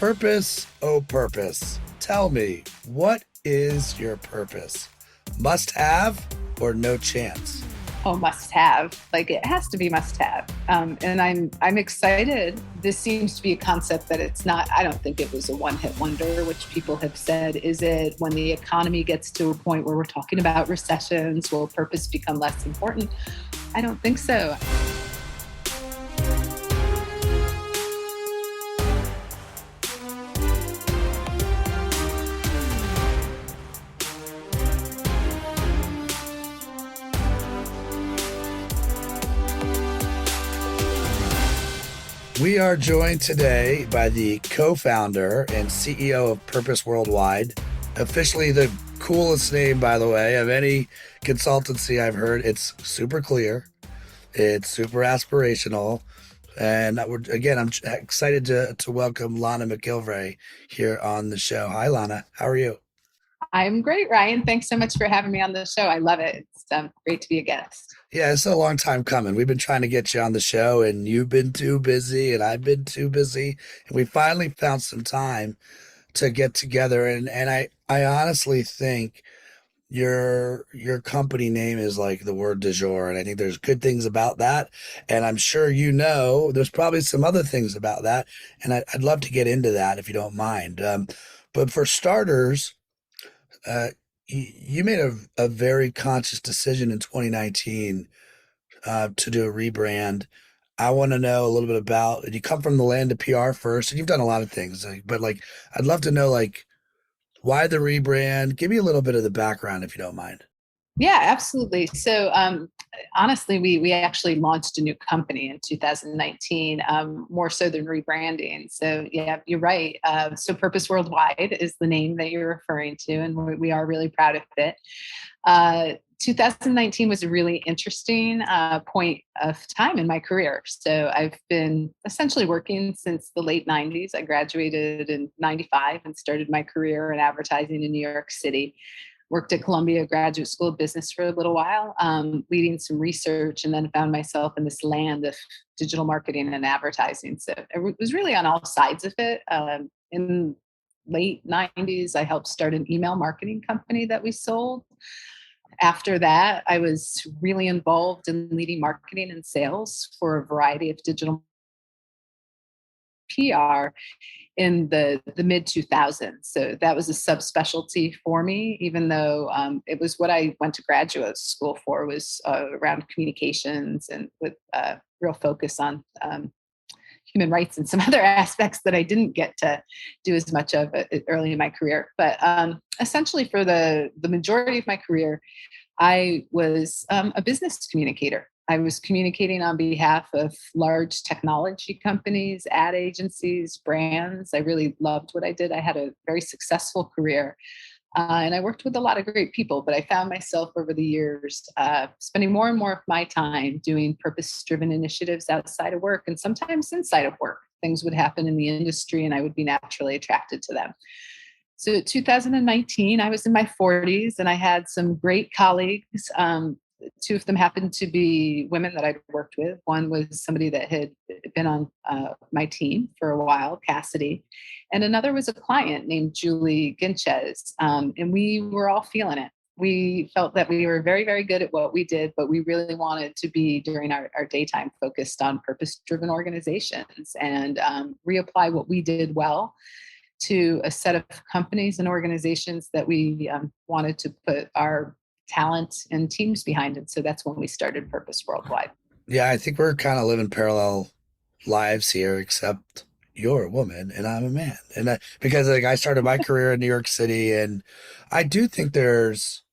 Purpose, oh purpose. Tell me, what is your purpose? Must have or no chance? Oh, must have. Like it has to be must have. And I'm excited. This seems to be a concept that it's not. I don't think it was a one hit wonder, which people have said. Is it when the economy gets to a point where we're talking about recessions? Will purpose become less important? I don't think so. We are joined today by the co-founder and CEO of Purpose Worldwide, officially the coolest name, by the way, of any consultancy I've heard. It's super clear. It's super aspirational. And I'm excited to welcome Lana McGilvray here on the show. Hi, Lana. How are you? I'm great, Ryan. Thanks so much for having me on the show. I love it. It's great to be a guest. Yeah, it's a long time coming. We've been trying to get you on the show, and you've been too busy, and I've been too busy. And we finally found some time to get together. And I honestly think your company name is like the word du jour, and I think there's good things about that. And I'm sure there's probably some other things about that, and I'd love to get into that if you don't mind. But for starters, uh, you made a very conscious decision in 2019 to do a rebrand. I want to know a little bit about, you come from the land of PR first, and you've done a lot of things, but like, I'd love to know, like, why the rebrand? Give me a little bit of the background if you don't mind. Yeah, absolutely. So honestly, we actually launched a new company in 2019, more so than rebranding. So yeah, you're right. So Purpose Worldwide is the name that you're referring to, and we are really proud of it. 2019 was a really interesting point of time in my career. So I've been essentially working since the late 90s. I graduated in 95 and started my career in advertising in New York City. Worked at Columbia Graduate School of Business for a little while, leading some research, and then found myself in this land of digital marketing and advertising. So it was really on all sides of it. In late 90s, I helped start an email marketing company that we sold. After that, I was really involved in leading marketing and sales for a variety of digital PR in the mid 2000s. So that was a subspecialty for me, even though it was what I went to graduate school for, was around communications and with real focus on human rights and some other aspects that I didn't get to do as much of early in my career. But essentially for the majority of my career, I was a business communicator. I was communicating on behalf of large technology companies, ad agencies, brands. I really loved what I did. I had a very successful career, and I worked with a lot of great people, but I found myself over the years spending more and more of my time doing purpose-driven initiatives outside of work and sometimes inside of work. Things would happen in the industry, and I would be naturally attracted to them. So 2019, I was in my 40s, and I had some great colleagues. Two of them happened to be women that I'd worked with. One was somebody that had been on my team for a while, Cassidy, and another was a client named Julie Ginchez. And we were all feeling it. We felt that we were very, very good at what we did, but we really wanted to be, during our daytime, focused on purpose-driven organizations and reapply what we did well to a set of companies and organizations that we wanted to put our talent and teams behind it. So that's when we started Purpose Worldwide. Yeah, I think we're kind of living parallel lives here, except you're a woman and I'm a man. Because like I started my career in New York City, and I do think there's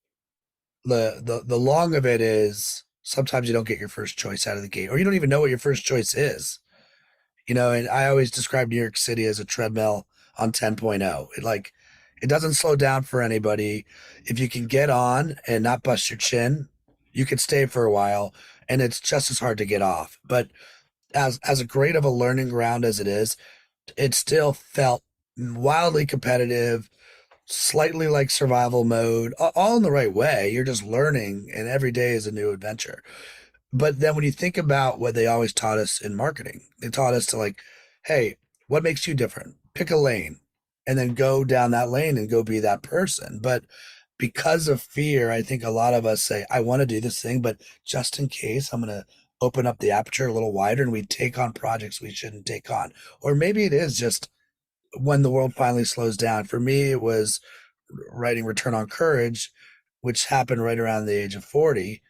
the long of it is sometimes you don't get your first choice out of the gate, or you don't even know what your first choice is. And I always describe New York City as a treadmill on 10.0. It doesn't slow down for anybody. If you can get on and not bust your chin, you can stay for a while, and it's just as hard to get off. But as a great of a learning ground as it is, it still felt wildly competitive, slightly like survival mode, all in the right way. You're just learning, and every day is a new adventure. But then when you think about what they always taught us in marketing, they taught us to, like, hey, What makes you different? Pick a lane and then go down that lane and go be that person. But because of fear, I think a lot of us say, I want to do this thing, but just in case, I'm going to open up the aperture a little wider and we take on projects we shouldn't take on. Or maybe it is just when the world finally slows down. For me, it was writing Return on Courage, which happened right around the age of 40.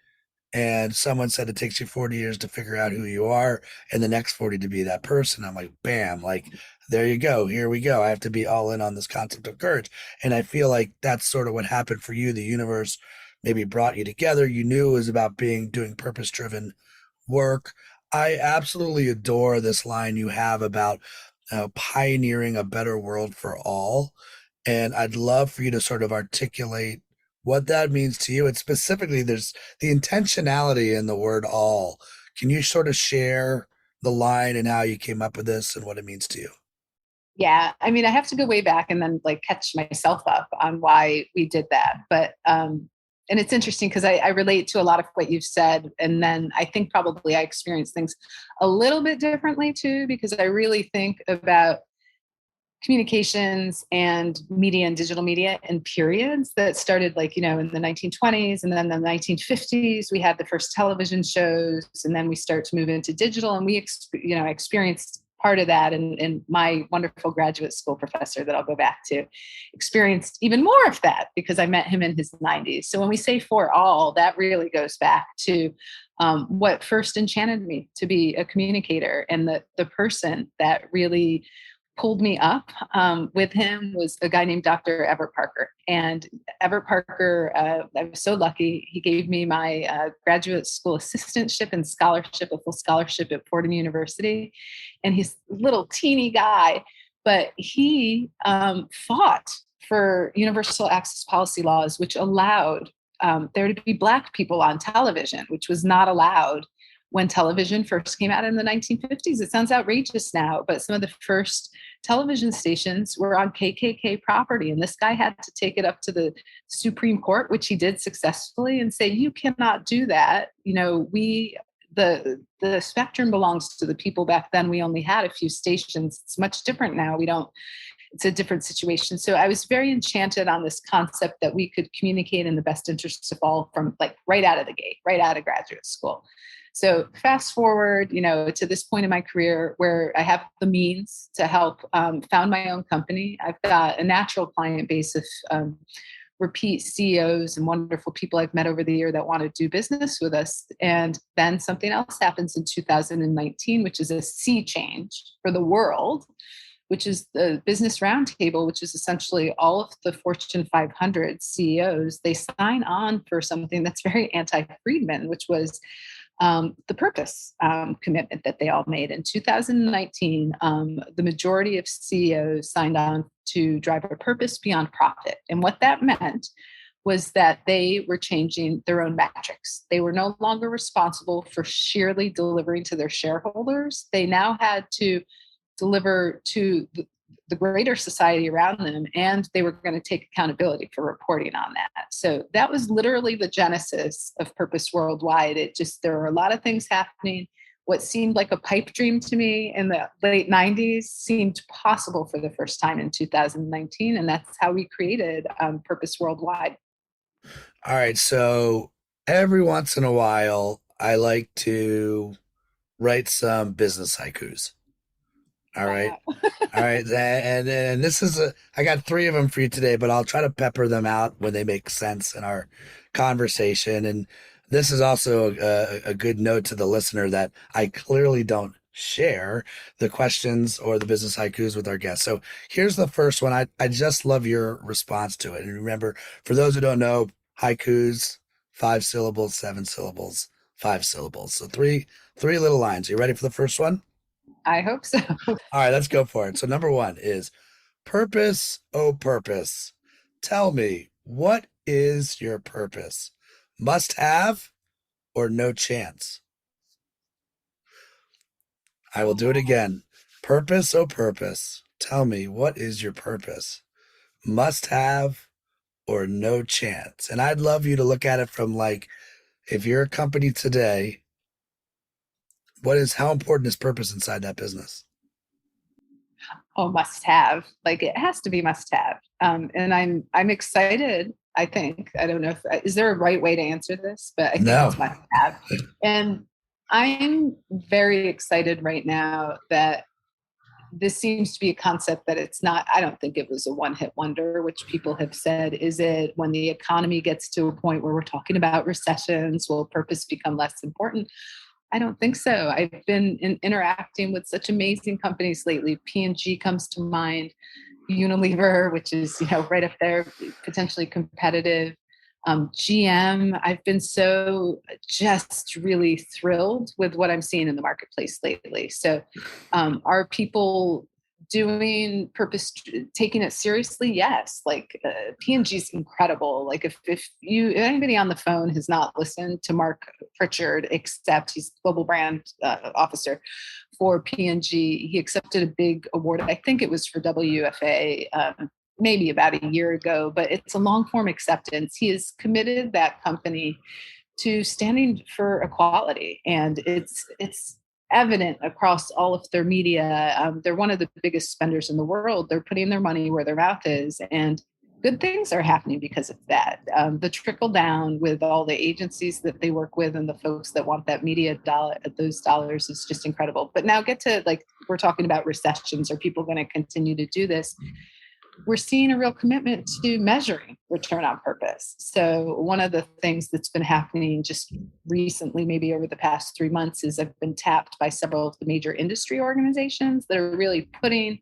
And someone said it takes you 40 years to figure out who you are and the next 40 to be that person. I'm like, bam, like, there you go. Here we go. I have to be all in on this concept of courage. And I feel like that's sort of what happened for you. The universe maybe brought you together. You knew it was about doing purpose driven work. I absolutely adore this line you have about pioneering a better world for all. And I'd love for you to sort of articulate what that means to you. And specifically, there's the intentionality in the word all. Can you sort of share the line and how you came up with this and what it means to you? Yeah, I mean, I have to go way back and then like catch myself up on why we did that. But and it's interesting because I relate to a lot of what you've said, and then I think probably I experience things a little bit differently too, because I really think about communications and media and digital media in periods that started like in the 1920s, and then the 1950s we had the first television shows, and then we start to move into digital, and we experienced part of that, and my wonderful graduate school professor that I'll go back to experienced even more of that because I met him in his 90s. So when we say for all, that really goes back to what first enchanted me to be a communicator, and the person that really pulled me up with him was a guy named Dr. Everett Parker. And Everett Parker, I was so lucky. He gave me my graduate school assistantship and scholarship, a full scholarship at Fordham University. And he's a little teeny guy, but he fought for universal access policy laws, which allowed there to be Black people on television, which was not allowed when television first came out in the 1950s. It sounds outrageous now, but some of the first television stations were on KKK property. And this guy had to take it up to the Supreme Court, which he did successfully, and say, you cannot do that. The spectrum belongs to the people. Back then, we only had a few stations. It's much different now. It's a different situation. So I was very enchanted on this concept that we could communicate in the best interests of all from like right out of the gate, right out of graduate school. So fast forward, to this point in my career where I have the means to help found my own company. I've got a natural client base of repeat CEOs and wonderful people I've met over the year that want to do business with us. And then something else happens in 2019, which is a sea change for the world, which is the Business Roundtable, which is essentially all of the Fortune 500 CEOs. They sign on for something that's very anti-Friedman, which was the purpose commitment that they all made. In 2019, the majority of CEOs signed on to drive a purpose beyond profit. And what that meant was that they were changing their own metrics. They were no longer responsible for sheerly delivering to their shareholders. They now had to deliver to the greater society around them, and they were going to take accountability for reporting on that. So that was literally the genesis of Purpose Worldwide. There were a lot of things happening. What seemed like a pipe dream to me in the late 90s seemed possible for the first time in 2019, and that's how we created Purpose Worldwide. All right. So every once in a while, I like to write some business haikus. All right. All right. And this is I got three of them for you today, but I'll try to pepper them out when they make sense in our conversation. And this is also a good note to the listener that I clearly don't share the questions or the business haikus with our guests. So here's the first one. I just love your response to it. And remember, for those who don't know, haikus, 5 syllables, 7 syllables, 5 syllables. So three little lines. You ready for the first one? I hope so. All right, let's go for it. So number one is purpose, oh purpose. Tell me, what is your purpose? Must have or no chance? I will do it again. Purpose, oh purpose. Tell me, what is your purpose? Must have or no chance? And I'd love you to look at it from like, if you're a company today, how important is purpose inside that business? Oh, must have. Like it has to be must have. And I'm excited. I think I don't know if is there a right way to answer this, but I think No. it's must have. And I'm very excited right now that this seems to be a concept that it's not. I don't think it was a one hit wonder, which people have said. Is it when the economy gets to a point where we're talking about recessions, will purpose become less important? I don't think so. I've been interacting with such amazing companies lately. P&G comes to mind, Unilever, which is right up there, potentially competitive. GM, I've been so just really thrilled with what I'm seeing in the marketplace lately. So, are people doing purpose, taking it seriously? Yes. Like P&G is incredible. Like if anybody on the phone has not listened to Mark Pritchard, except he's global brand officer for P&G, he accepted a big award. I think it was for WFA. Maybe about a year ago, but it's a long form acceptance. He has committed that company to standing for equality, and it's evident across all of their media. They're one of the biggest spenders in the world. They're putting their money where their mouth is, and good things are happening because of that. The trickle down with all the agencies that they work with and the folks that want that media dollar, those dollars, is just incredible. But now get to, like, we're talking about recessions. Are people going to continue to do this? We're seeing a real commitment to measuring return on purpose. So one of the things that's been happening just recently, maybe over the past 3 months, is I've been tapped by several of the major industry organizations that are really putting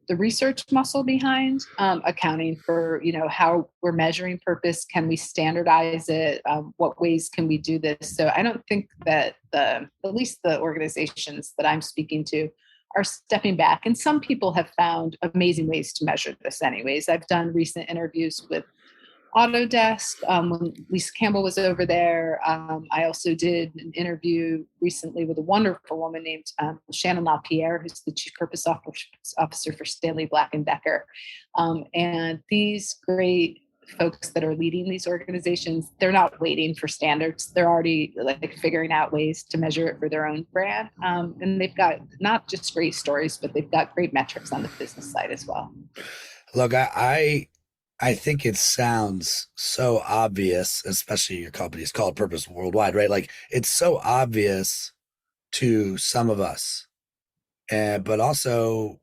the research muscle behind accounting for how we're measuring purpose. Can we standardize it? What ways can we do this? So I don't think that at least the organizations that I'm speaking to are stepping back. And some people have found amazing ways to measure this anyways. I've done recent interviews with Autodesk when Lisa Campbell was over there. I also did an interview recently with a wonderful woman named Shannon LaPierre, who's the Chief Purpose Officer for Stanley Black & Decker. And these great folks that are leading these organizations, they're not waiting for standards. They're already like figuring out ways to measure it for their own brand. And they've got not just great stories, but they've got great metrics on the business side as well. Look, I think it sounds so obvious, especially your company is called Purpose Worldwide, right? Like it's so obvious to some of us, but also,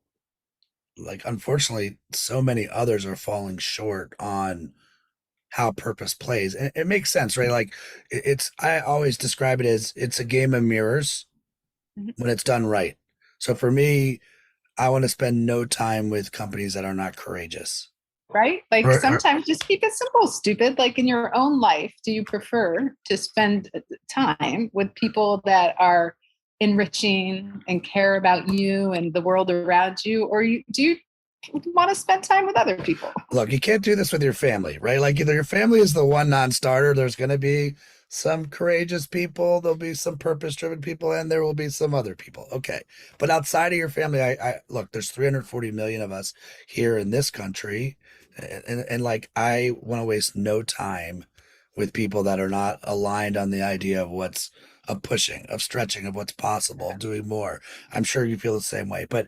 like, unfortunately, so many others are falling short on how purpose plays. And it makes sense, right? Like I always describe it as it's a game of mirrors Mhm. when it's done right. So for me, I want to spend no time with companies that are not courageous. Right? Like Or sometimes just keep it simple, stupid. Like in your own life, do you prefer to spend time with people that are enriching and care about you and the world around you? Or do you want to spend time with other people? look, you can't do this with your family, right? Like either your family is the one non-starter, there's going to be some courageous people, there'll be some purpose-driven people, and there will be some other people. Okay. But outside of your family, I look, there's 340 million of us here in this country. And like, I want to waste no time with people that are not aligned on the idea of what's of pushing, of stretching, of what's possible, of doing more. I'm sure you feel the same way. But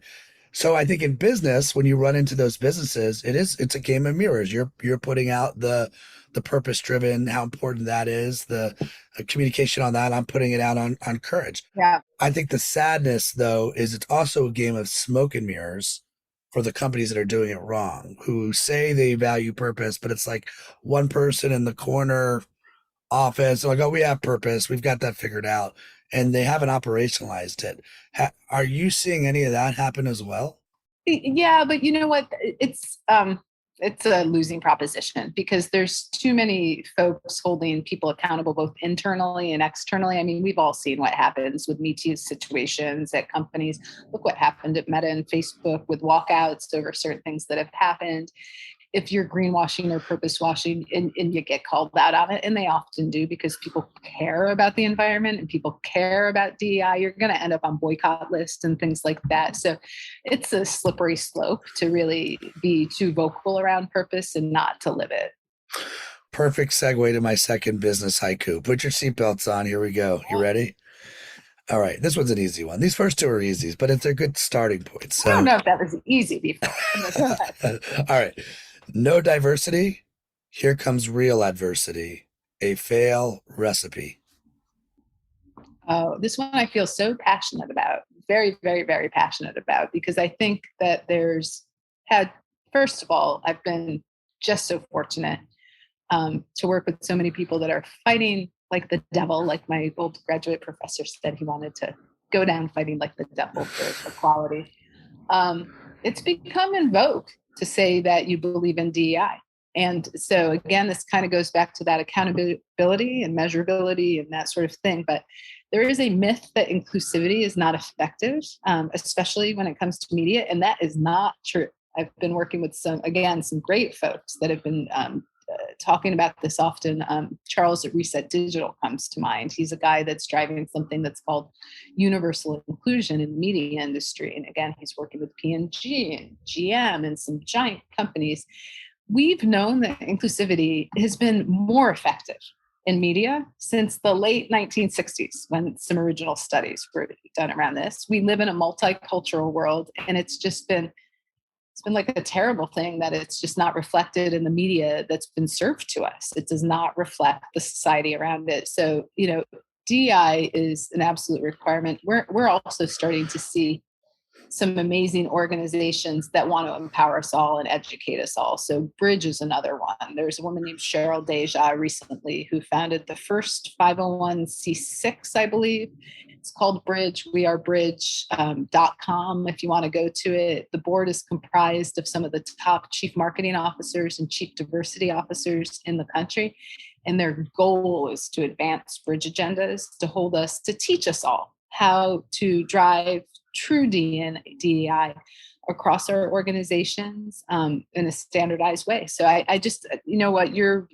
so I think in business, when you run into those businesses, it's a game of mirrors. You're putting out the purpose driven, how important that is, the communication on that. I'm putting it out on courage. Yeah. I think the sadness though is it's also a game of smoke and mirrors for the companies that are doing it wrong, who say they value purpose, but it's like one person in the corner office, like, oh, we have purpose, we've got that figured out, and they haven't operationalized it. Are you seeing any of that happen as well? Yeah, but you know what? It's a losing proposition because there's too many folks holding people accountable both internally and externally. I mean, we've all seen what happens with Me Too situations at companies. Look what happened at Meta and Facebook with walkouts over certain things that have happened. If you're greenwashing or purpose washing and you get called out on it, and they often do because people care about the environment and people care about DEI, you're going to end up on boycott lists and things like that. So it's a slippery slope to really be too vocal around purpose and not to live it. Perfect segue to my second business haiku. Put your seatbelts on. Here we go. You ready? All right, this one's an easy one. These first two are easy, but it's a good starting point. I don't So, know if that was easy before. But go ahead. all right, no diversity. Here comes real adversity. A fail recipe. Oh, this one I feel so passionate about, very, very, very passionate about, because I think that there's had, first of all, I've been just so fortunate to work with so many people that are fighting like the devil. Like my old graduate professor said, he wanted to go down fighting like the devil for equality. It's become in vogue to say that you believe in DEI. And so, again, this kind of goes back to that accountability and measurability and that sort of thing. But there is a myth that inclusivity is not effective, especially when it comes to media. And that is not true. I've been working with some great folks that have been talking about this often. Charles at Reset Digital comes to mind. He's a guy that's driving something that's called universal inclusion in the media industry. And again, he's working with P&G and GM and some giant companies. We've known that inclusivity has been more effective in media since the late 1960s, when some original studies were done around this. We live in a multicultural world, and it's been like a terrible thing that it's just not reflected in the media that's been served to us. It does not reflect the society around it. So, DEI is an absolute requirement. We're also starting to see some amazing organizations that want to empower us all and educate us all. So Bridge is another one. There's a woman named Cheryl Deja recently who founded the first 501c6, I believe. It's called Bridge. wearebridge.com if you want to go to it. The board is comprised of some of the top chief marketing officers and chief diversity officers in the country. And their goal is to advance Bridge agendas, to teach us all how to drive true DEI across our organizations in a standardized way. So I just, you're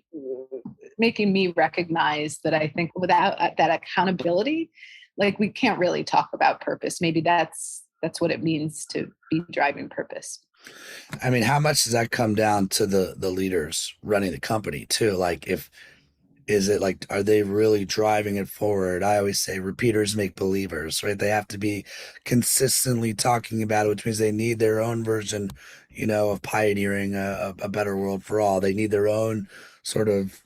making me recognize that I think without that accountability, like we can't really talk about purpose. Maybe that's what it means to be driving purpose. I mean, how much does that come down to the leaders running the company too? Like, is it like, are they really driving it forward? I always say repeaters make believers, right? They have to be consistently talking about it, which means they need their own version, of pioneering a better world for all. They need their own sort of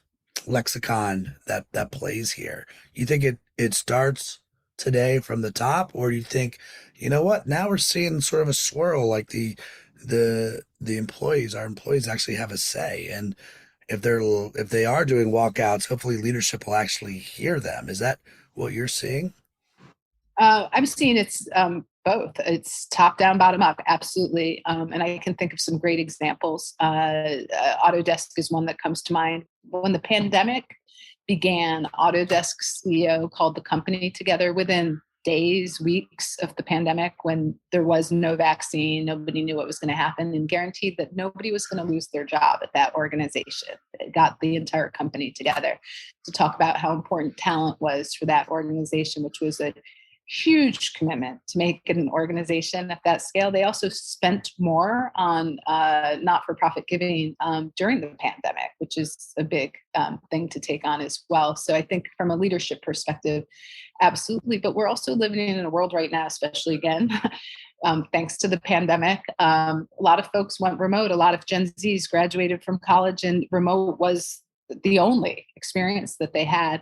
lexicon that plays here. You think it starts today from the top, or do you think, what? Now we're seeing sort of a swirl, like the employees, our employees actually have a say, and if they are doing walkouts, hopefully leadership will actually hear them. Is that what you're seeing? I'm seeing it's both. It's top down, bottom up, absolutely. And I can think of some great examples. Autodesk is one that comes to mind. When the pandemic began, Autodesk's CEO called the company together within days, weeks of the pandemic, when there was no vaccine, nobody knew what was going to happen, and guaranteed that nobody was going to lose their job at that organization. It got the entire company together to talk about how important talent was for that organization, which was a huge commitment to make it an organization at that scale. They also spent more on not-for-profit giving during the pandemic, which is a big thing to take on as well. So I think from a leadership perspective, absolutely. But we're also living in a world right now, especially again, thanks to the pandemic. A lot of folks went remote. A lot of Gen Zs graduated from college, and remote was the only experience that they had.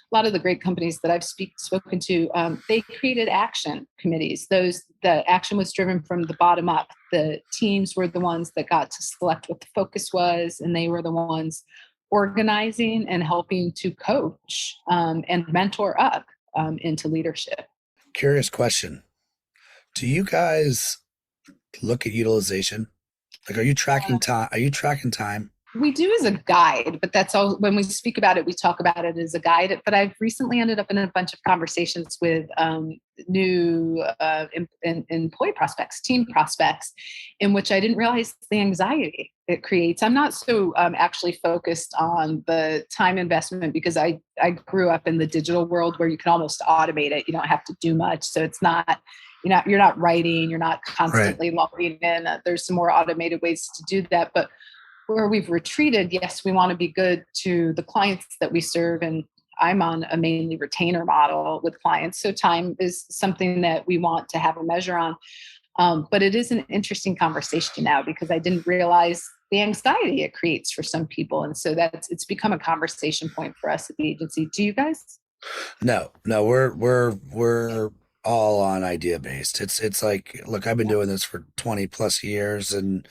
A lot of the great companies that I've spoken to, they created action committees. The action was driven from the bottom up. The teams were the ones that got to select what the focus was, and they were the ones organizing and helping to coach and mentor up into leadership. Curious question. Do you guys look at utilization? Like, are you tracking time? Are you tracking time? We do as a guide, but that's all. When we speak about it, we talk about it as a guide. But I've recently ended up in a bunch of conversations with new employee prospects, team prospects, in which I didn't realize the anxiety it creates. I'm not so actually focused on the time investment, because I grew up in the digital world where you can almost automate it. You don't have to do much, so it's not. You're not writing. You're not constantly logging in. There's some more automated ways to do that, but where we've retreated, yes, we want to be good to the clients that we serve. And I'm on a mainly retainer model with clients. So time is something that we want to have a measure on. But it is an interesting conversation now because I didn't realize the anxiety it creates for some people. And so it's become a conversation point for us at the agency. Do you guys? No, we're all on idea based. It's like, look, I've been Yeah. doing this for 20 plus years, and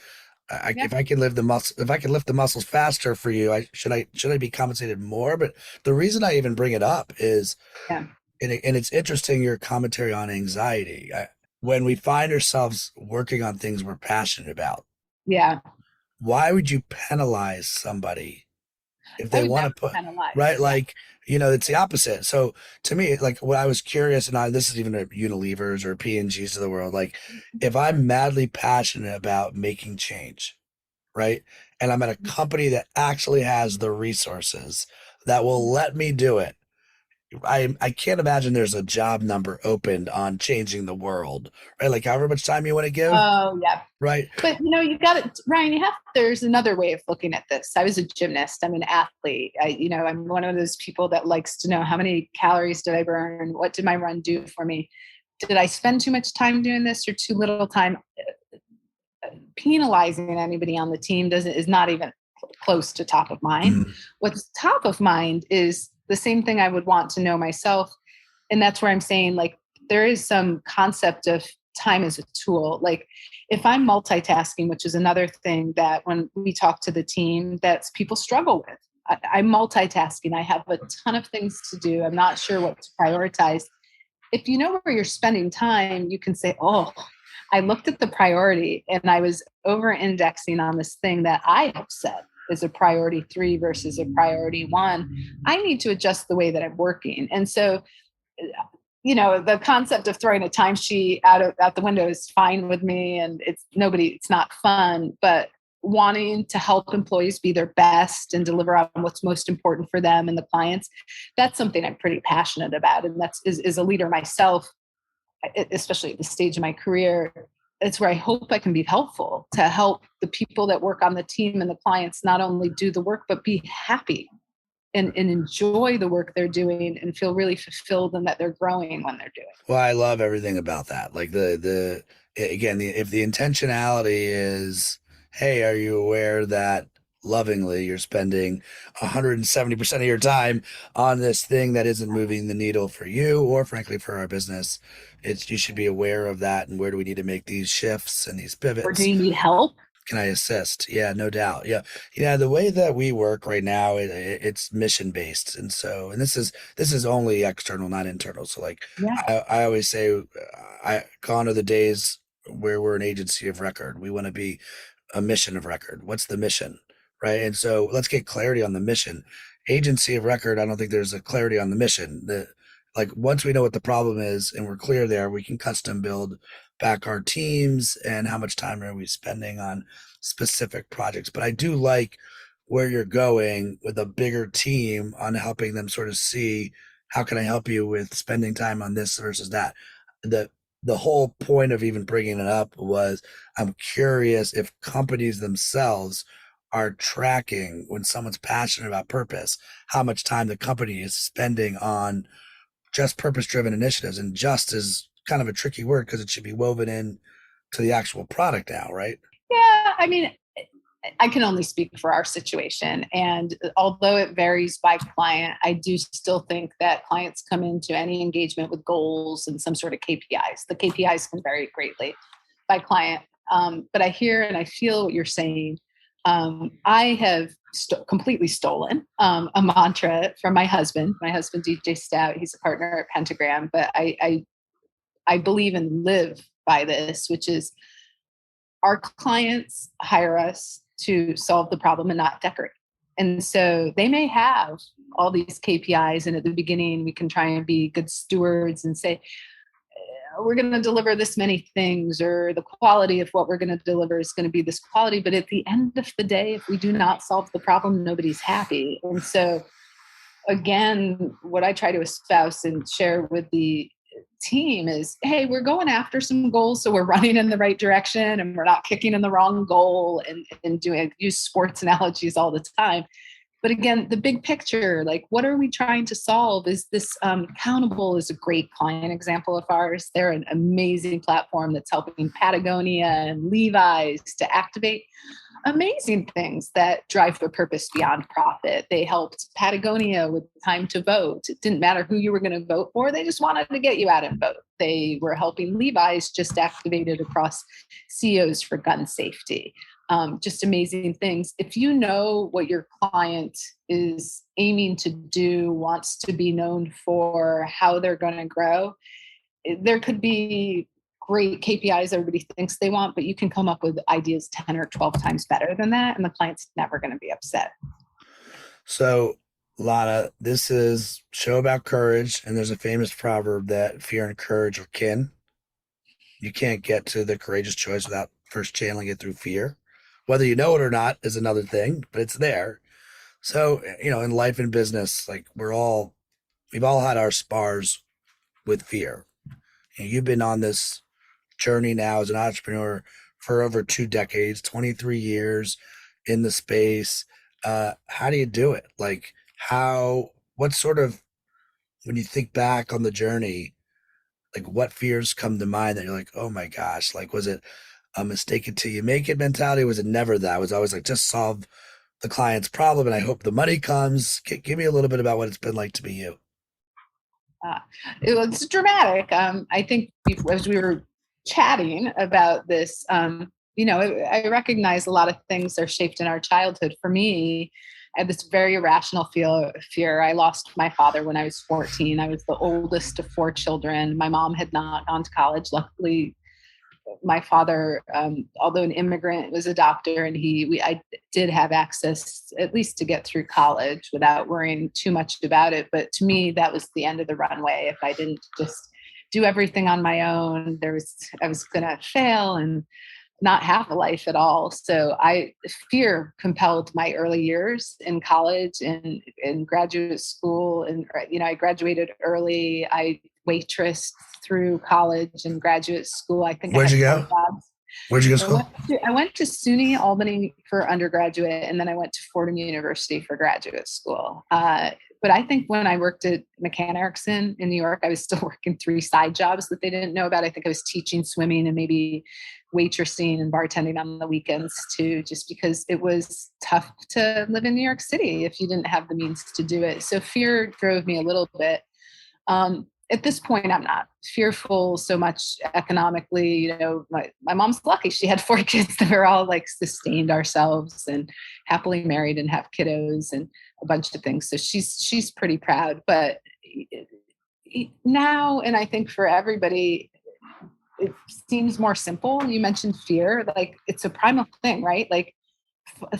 Yeah. if I can lift the muscle, if I can lift the muscles faster for you, I should be compensated more? But the reason I even bring it up is, Yeah. and it's interesting your commentary on anxiety. When we find ourselves working on things we're passionate about, Yeah. why would you penalize somebody if I they would want never to put, penalize. right? Yeah. Like, it's the opposite. So to me, like, what I was curious, and this is even a Unilevers or P&Gs of the world, like, if I'm madly passionate about making change, right? And I'm at a company that actually has the resources that will let me do it. I can't imagine there's a job number opened on changing the world, right? Like, however much time you want to give, Oh, yeah. right? But you got it, Ryan. There's another way of looking at this. I was a gymnast. I'm an athlete. I'm one of those people that likes to know how many calories did I burn? What did my run do for me? Did I spend too much time doing this or too little time? Penalizing anybody on the team is not even close to top of mind. Mm. What's top of mind is the same thing I would want to know myself. And that's where I'm saying, like, there is some concept of time as a tool. Like, if I'm multitasking, which is another thing that when we talk to the team, that's people struggle with. I'm multitasking. I have a ton of things to do. I'm not sure what to prioritize. If you know where you're spending time, you can say, oh, I looked at the priority and I was over indexing on this thing that I have set is a priority 3 versus a priority 1. I need to adjust the way that I'm working. And so, the concept of throwing a timesheet out the window is fine with me, and it's not fun, but wanting to help employees be their best and deliver on what's most important for them and the clients, that's something I'm pretty passionate about. And that's is a leader myself, especially at the stage of my career. It's where I hope I can be helpful to help the people that work on the team and the clients not only do the work, but be happy and enjoy the work they're doing and feel really fulfilled and that they're growing when they're doing Well, I love everything about that. Like, again, if the intentionality is, hey, are you aware that lovingly you're spending 170% of your time on this thing that isn't moving the needle for you or frankly for our business? You should be aware of that, and where do we need to make these shifts and these or do pivots? you need help? Can I assist? Yeah, no doubt. Yeah, the way that we work right now, it's mission based, and so, and this is only external, not internal. So, like, Yeah. I always say, gone are the days where we're an agency of record. We want to be a mission of record. What's the mission, right? And so, let's get clarity on the mission. Agency of record, I don't think there's a clarity on the mission. Like, once we know what the problem is and we're clear there, we can custom build back our teams and how much time are we spending on specific projects. But I do like where you're going with a bigger team on helping them sort of see, how can I help you with spending time on this versus that. The whole point of even bringing it up was, I'm curious if companies themselves are tracking, when someone's passionate about purpose, how much time the company is spending on just purpose driven initiatives. And just is kind of a tricky word because it should be woven in to the actual product now, right? Yeah. I mean, I can only speak for our situation. And although it varies by client, I do still think that clients come into any engagement with goals and some sort of KPIs. The KPIs can vary greatly by client. But I hear and I feel what you're saying. I have completely stolen a mantra from my husband. My husband, DJ Stout, he's a partner at Pentagram, but I believe and live by this, which is our clients hire us to solve the problem and not decorate. And so they may have all these KPIs. And at the beginning, we can try and be good stewards and say, we're going to deliver this many things, or the quality of what we're going to deliver is going to be this quality. But at the end of the day, if we do not solve the problem, nobody's happy. And so, again, what I try to espouse and share with the team is, hey, we're going after some goals, so we're running in the right direction and we're not kicking in the wrong goal and use sports analogies all the time. But again, the big picture, like what are we trying to solve? Is this Accountable is a great client example of ours. They're an amazing platform that's helping Patagonia and Levi's to activate amazing things that drive their purpose beyond profit. They helped Patagonia with time to vote. It didn't matter who you were going to vote for. They just wanted to get you out and vote. They were helping Levi's just activated across CEOs for gun safety. Just amazing things. If you know what your client is aiming to do, wants to be known for, how they're going to grow, there could be great KPIs everybody thinks they want, but you can come up with ideas 10 or 12 times better than that, and the client's never going to be upset. So, Lana, this is a show about courage, and there's a famous proverb that fear and courage are kin. You can't get to the courageous choice without first channeling it through fear. Whether you know it or not is another thing, but it's there. So, in life and business, like we've all had our spars with fear. And you've been on this journey now as an entrepreneur for over 2 decades, 23 years in the space. How do you do it? Like, what sort of, when you think back on the journey, like what fears come to mind that you're like, oh my gosh, like, was it a mistake until you make it mentality? Was it never that? It was always like, just solve the client's problem and I hope the money comes. Give me a little bit about what it's been like to be you. Uh, it's dramatic. I think as we were chatting about this, I recognize a lot of things are shaped in our childhood. For me, I had this very irrational fear. I lost my father when I was 14. I was the oldest of 4 children. My mom had not gone to college. Luckily, my father, although an immigrant, was a doctor, and I did have access at least to get through college without worrying too much about it. But to me, that was the end of the runway. If I didn't just do everything on my own, I was going to fail and not have a life at all. So fear compelled my early years in college and in graduate school. And, I graduated early. I waitressed through college and graduate school. I think I Where'd had you 10 go? jobs. Where'd you go to school? I went to SUNY Albany for undergraduate, and then I went to Fordham University for graduate school. But I think when I worked at McCann Erickson in New York, I was still working 3 side jobs that they didn't know about. I think I was teaching swimming and maybe waitressing and bartending on the weekends too, just because it was tough to live in New York City if you didn't have the means to do it. So fear drove me a little bit. At this point, I'm not fearful so much economically. My mom's lucky. She had 4 kids that are all like sustained ourselves and happily married and have kiddos and a bunch of things. So she's pretty proud. But now, and I think for everybody, it seems more simple. You mentioned fear, like it's a primal thing, right? Like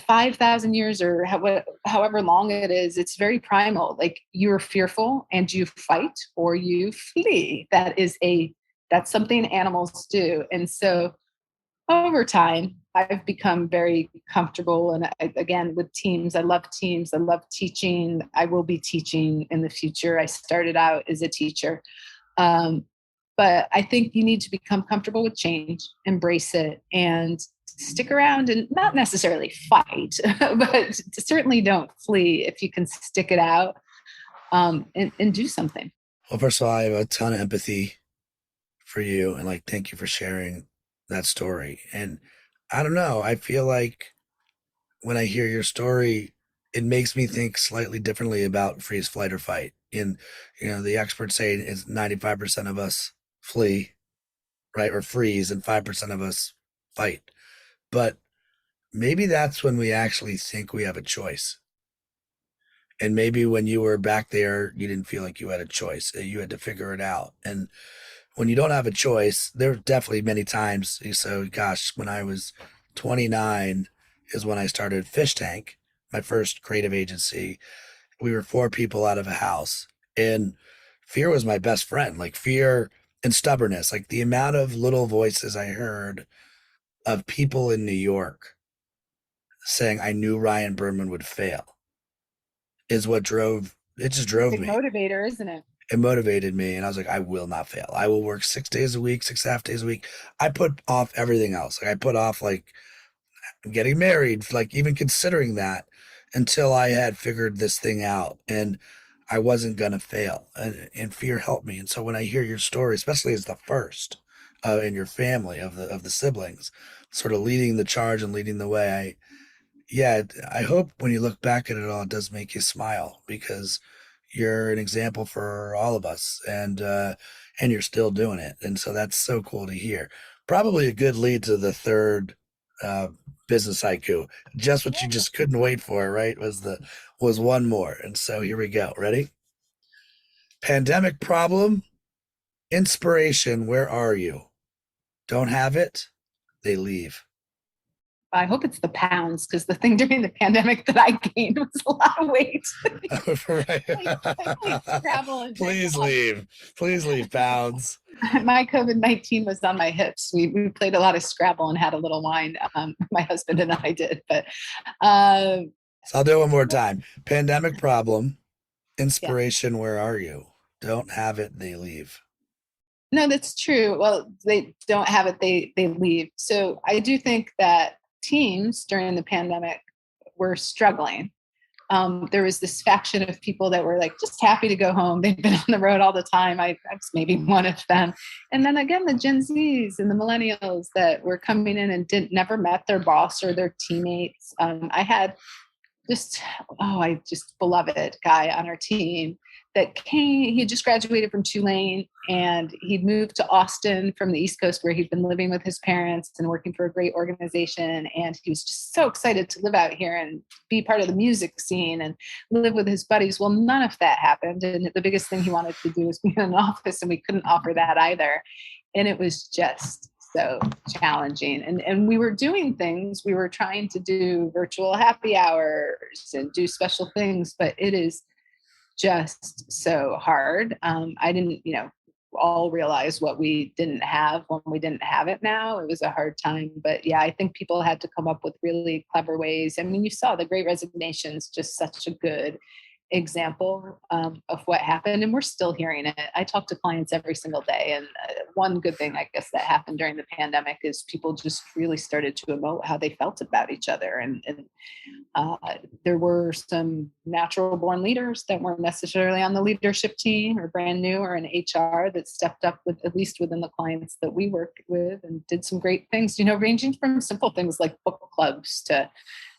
5,000 years or however long it is, it's very primal. Like you're fearful and you fight or you flee. That's something animals do. And so over time, I've become very comfortable. And again, with teams, I love teams. I love teaching. I will be teaching in the future. I started out as a teacher. But I think you need to become comfortable with change, embrace it, and stick around and not necessarily fight, but certainly don't flee if you can stick it out, and do something. Well, first of all, I have a ton of empathy for you and like, thank you for sharing that story. And I don't know, I feel like when I hear your story, it makes me think slightly differently about freeze, flight, or fight. And, the experts say it's 95% of us flee, right? Or freeze, and 5% of us fight. But maybe that's when we actually think we have a choice. And maybe when you were back there, you didn't feel like you had a choice. You had to figure it out. And when you don't have a choice, there are definitely many times. So, gosh, when I was 29 is when I started Fish Tank, my first creative agency. We were 4 people out of a house. And fear was my best friend, like fear and stubbornness. Like the amount of little voices I heard of people in New York saying, I knew Ryan Berman would fail is what just drove Big me. motivator, isn't it? It motivated me. And I was like, I will not fail. I will work 6 days a week, 6.5 days a week. I put off everything else. Like I put off like getting married, like even considering that. until I had figured this thing out and I wasn't going to fail. And fear helped me. And so when I hear your story, especially as the first in your family of the siblings, sort of leading the charge and leading the way, yeah, I hope when you look back at it all, it does make you smile because you're an example for all of us, and you're still doing it, and so that's so cool to hear. Probably a good lead to the third uh, business haiku. Just what you just couldn't wait for, right? Was one more, and so here we go. Ready? Pandemic problem, inspiration. Where are you? Don't have it. They leave. I hope it's the pounds because the thing during the pandemic that I gained was a lot of weight. I played Right. Scrabble and drank Please a lot. leave. Please leave, pounds. My COVID-19 was on my hips. We played a lot of Scrabble and had a little wine. My husband and I did, but uh, So I'll do it one more time. Pandemic problem, yeah, inspiration, where are you? Don't have it, they leave. no, that's true. Well, they don't have it; they leave. So I do think that teams during the pandemic were struggling. There was this faction of people that were like just happy to go home. They've been on the road all the time. I was maybe one of them. And then again, the Gen Zs and the millennials that were coming in and didn't never met their boss or their teammates. I had just I just beloved guy on our team that came. He had just graduated from Tulane and he'd moved to Austin from the East Coast where he'd been living with his parents and working for a great organization. And he was just so excited to live out here and be part of the music scene and live with his buddies. Well, none of that happened. And the biggest thing he wanted to do was be in an office, and we couldn't offer that either. And it was just so challenging. And we were doing things, we were trying to do virtual happy hours and do special things, but it is just so hard. I didn't, all realize what we didn't have when we didn't have it now. It was a hard time. But yeah, I think people had to come up with really clever ways. I mean, you saw the Great Resignation is just such a good example of what happened, and we're still hearing it. I talk to clients every single day, and one good thing I guess that happened during the pandemic is people just really started to emote how they felt about each other, and there were some natural born leaders that weren't necessarily on the leadership team or brand new or in HR that stepped up with, at least within the clients that we work with, and did some great things, ranging from simple things like book clubs to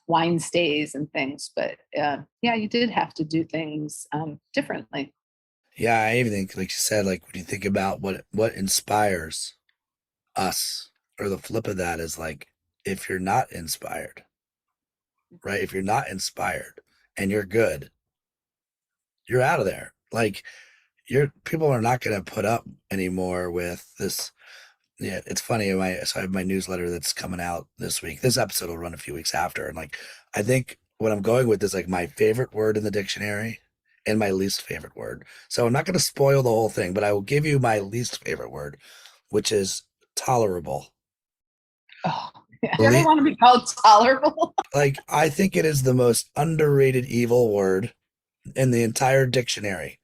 wine stays and things. But yeah, you did have to do things differently. Yeah, I even think, like you said, like when you think about what inspires us, or the flip of that is like if you're not inspired, right? If you're not inspired and you're good, you're out of there. Like you're people are not going to put up anymore with this. Yeah, it's funny. So I have my newsletter that's coming out this week. This episode will run a few weeks after, and like I think what I'm going with is like my favorite word in the dictionary and my least favorite word. So I'm not going to spoil the whole thing, but I will give you my least favorite word, which is tolerable. Oh, I never Believe, want to be called tolerable. like I think it is the most underrated evil word in the entire dictionary.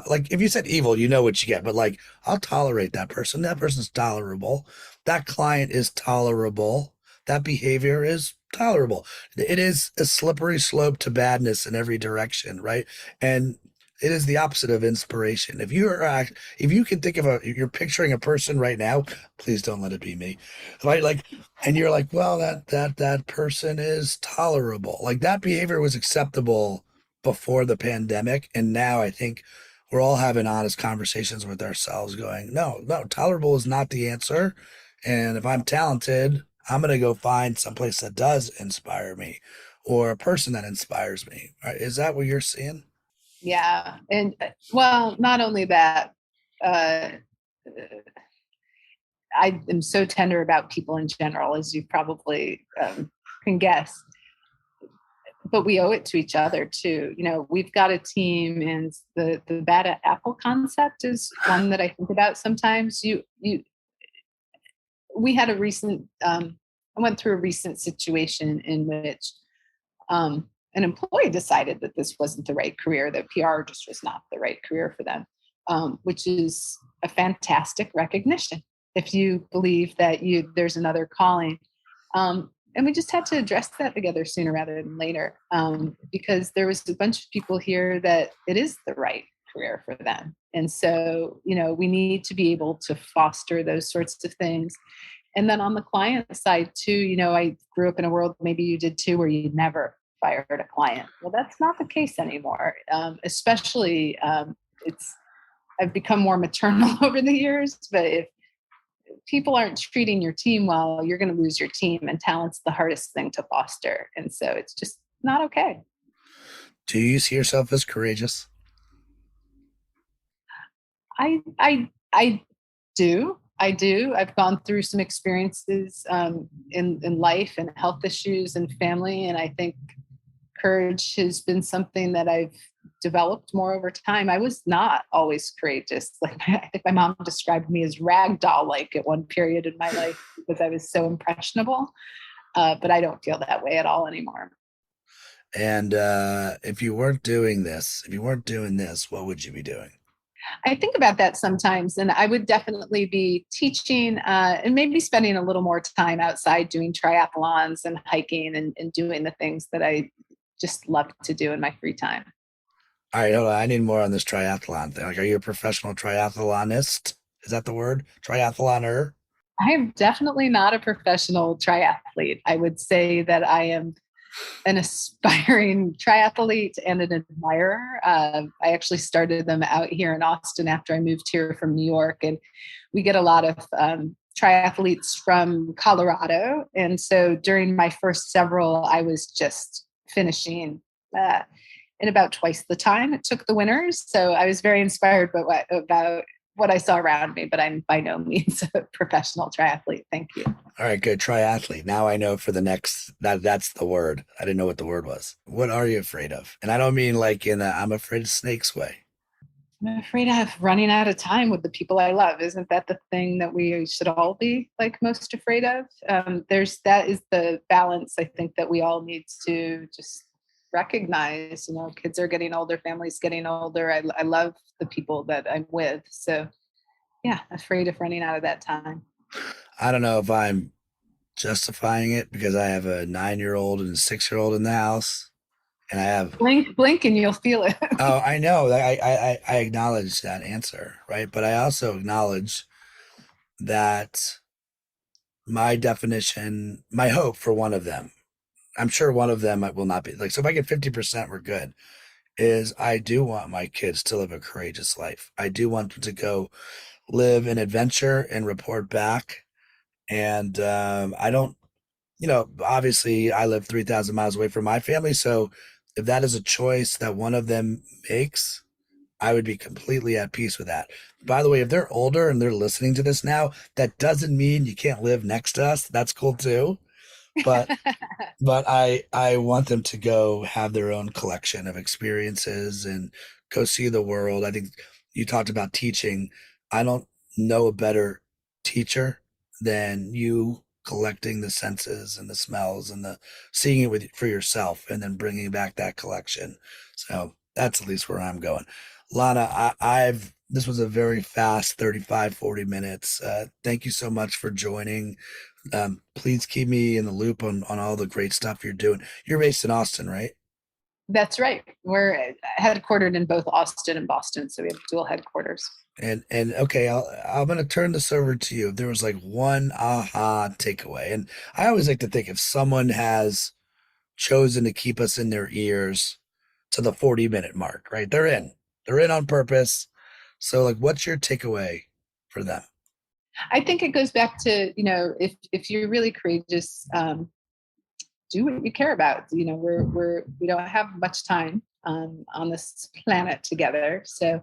Like if you said evil, you know what you get, but like I'll tolerate that person. That person's tolerable. That client is tolerable. That behavior is tolerable. It is a slippery slope to badness in every direction, right? And it is the opposite of inspiration. If you can think of you're picturing a person right now, please don't let it be me, right? Like, and you're like, well, that person is tolerable. Like that behavior was acceptable before the pandemic, and now I think we're all having honest conversations with ourselves going, no, tolerable is not the answer. And if I'm talented, I'm going to go find someplace that does inspire me or a person that inspires me. Right? Is that what you're seeing? Yeah, and well, not only that, uh, I am so tender about people in general, as you probably can guess. But we owe it to each other too. We've got a team, and the bad apple concept is one that I think about sometimes. We had a recent. I went through a recent situation in which an employee decided that this wasn't the right career, that PR just was not the right career for them, which is a fantastic recognition if you believe that there's another calling. and we just had to address that together sooner rather than later, because there was a bunch of people here that it is the right career for them. And so, we need to be able to foster those sorts of things. And then on the client side too, I grew up in a world, maybe you did too, where you never fired a client. Well, that's not the case anymore. Especially, it's I've become more maternal over the years, but if people aren't treating your team well, you're going to lose your team, and talent's the hardest thing to foster. And so it's just not okay. Do you see yourself as courageous? I do. I do. I've gone through some experiences in life and health issues and family, and I think courage has been something that I've developed more over time. I was not always courageous. Like I think my mom described me as ragdoll like at one period in my life because I was so impressionable. But I don't feel that way at all anymore. And if you weren't doing this, what would you be doing? I think about that sometimes, and I would definitely be teaching and maybe spending a little more time outside doing triathlons and hiking and doing the things that I just love to do in my free time. All right, hold on. I need more on this triathlon thing. Like, are you a professional triathlonist? Is that the word? Triathloner? I am definitely not a professional triathlete. I would say that I am an aspiring triathlete and an admirer. I actually started them out here in Austin after I moved here from New York, and we get a lot of triathletes from Colorado. And so during my first several, I was just finishing in about twice the time it took the winners. So I was very inspired about what I saw around me, but I'm by no means a professional triathlete. Thank you. All right, good. Triathlete. Now I know for the next that's the word. I didn't know what the word was. What are you afraid of? And I don't mean like in a I'm afraid of snakes way. I'm afraid of running out of time with the people I love. Isn't that the thing that we should all be like most afraid of? That is the balance I think that we all need to just recognize. Kids are getting older, families getting older. I love the people that I'm with. So yeah, afraid of running out of that time. I don't know if I'm justifying it because I have a 9-year-old and a 6-year-old in the house, and I have. Blink and you'll feel it. Oh, I know. I acknowledge that answer, right? But I also acknowledge that my definition, my hope for one of them, I'm sure one of them will not be like, so if I get 50%, we're good. Is I do want my kids to live a courageous life. I do want them to go live an adventure and report back. And I don't, obviously I live 3,000 miles away from my family. So if that is a choice that one of them makes, I would be completely at peace with that. By the way, if they're older and they're listening to this now, that doesn't mean you can't live next to us. That's cool too. But I want them to go have their own collection of experiences and go see the world. I think you talked about teaching. I don't know a better teacher than you collecting the senses and the smells and the seeing it for yourself and then bringing back that collection. So that's at least where I'm going. Lana, this was a very fast 35, 40 minutes. Thank you so much for joining. Please keep me in the loop on all the great stuff you're doing. You're based in Austin, right? That's right. We're headquartered in both Austin and Boston, so we have dual headquarters. And okay, I'm gonna turn this over to you. If there was like one aha takeaway, and I always like to think if someone has chosen to keep us in their ears to the 40-minute mark, right? They're in on purpose. So like, what's your takeaway for them? I think it goes back to, if you're really courageous, do what you care about. We don't have much time on this planet together. So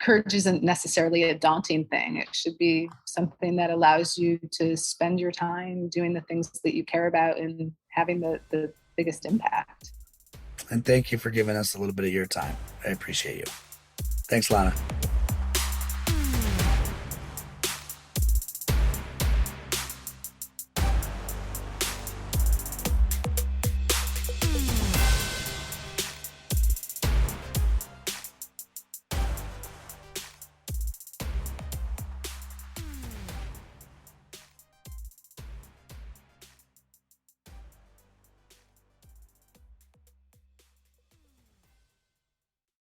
courage isn't necessarily a daunting thing. It should be something that allows you to spend your time doing the things that you care about and having the biggest impact. And thank you for giving us a little bit of your time. I appreciate you. Thanks, Lana.